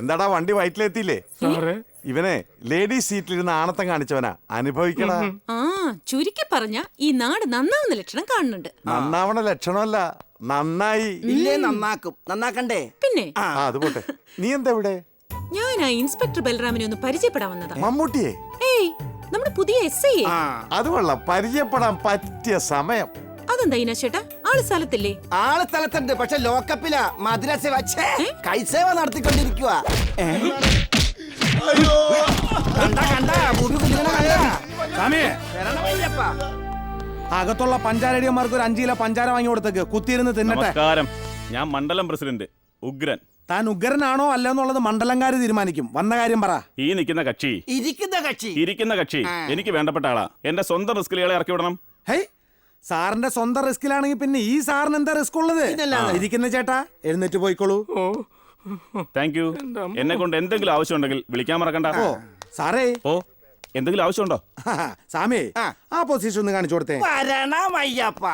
എന്താടാ വണ്ടി വയറ്റിലെത്തിയില്ലേ? ഇവനെ ലേഡീസ് സീറ്റിലിരുന്ന് ആണത്തം കാണിച്ചവനാ, അനുഭവിക്കടാ. ആ ചുരുക്കി പറഞ്ഞ ഈ നാട് നന്നാവുന്ന ലക്ഷണം കാണുന്നുണ്ട്. നന്നാവണ ലക്ഷണമല്ല, നന്നായി. ഇല്ലേ നന്നാക്കും, നന്നാക്കണ്ടേ? പിന്നെ അത് പോട്ടെ. നീ എന്താ ഇവിടെ? ഞാൻ ആ ഇൻസ്പെക്ടർ ബൽറാമിനെ ഒന്ന് പരിചയപ്പെടാൻ വന്നതാ. മമ്മൂട്ടിയെ? ഏയ്, നമ്മുടെ പുതിയ SI. അത് കൊള്ളാം, പരിചയപ്പെടാൻ പറ്റിയ സമയം. അതെന്താ ഇനശേട്ടാ, ആള് സ്ഥലത്തില്ലേ? ആള് സ്ഥലത്തുണ്ട്, പക്ഷെ ലോക്കപ്പിലാ. മദ്രസ വച്ചേ കൈസേവ നടത്തിക്കൊണ്ടിരിക്കുക. അകത്തുള്ള പഞ്ചാരടിയന്മാർക്ക് ഒരു 5 കിലോ പഞ്ചാര വാങ്ങി കൊടുത്തേക്ക്, കുത്തിയിരുന്ന് തിന്നട്ടെ. നമസ്കാരം, ഞാൻ മണ്ഡലം പ്രസിഡന്റ് ഉഗ്രൻ. താൻ ഉഗ്രനാണോ അല്ലെന്നുള്ളത് മണ്ഡലംകാര് തീരുമാനിക്കും. വന്ന കാര്യം പറ. ഈ നിൽക്കുന്ന കക്ഷി ഇരിക്കുന്ന കക്ഷി എനിക്ക് വേണ്ടപ്പെട്ട ആളാ. എന്റെ സ്വന്തം റിസ്കിൽ ഇയാളെ ഇറക്കി വിടണം. ഹേയ്, സാറിന്റെ സ്വന്തം റിസ്കിലാണെങ്കിൽ പിന്നെ ഈ സാറിന് എന്താ റിസ്ക് ഉള്ളത്? ഇരിക്കുന്ന ചേട്ടാ, എഴുന്നേറ്റ് പോയിക്കോളൂ. Thank you. എന്നെ കൊണ്ട് എന്തെങ്കിലും ആവശ്യം ഉണ്ടെങ്കിൽ വിളിക്കാൻ മറക്കണ്ട. ഓ സാറേ, ഓ എന്തെങ്കിലും ആവശ്യമുണ്ടോ? സാമി, ആ പൊസിഷൻ ഒന്ന് കാണിച്ചു കൊടുത്തേ. വരണമയ്യപ്പ.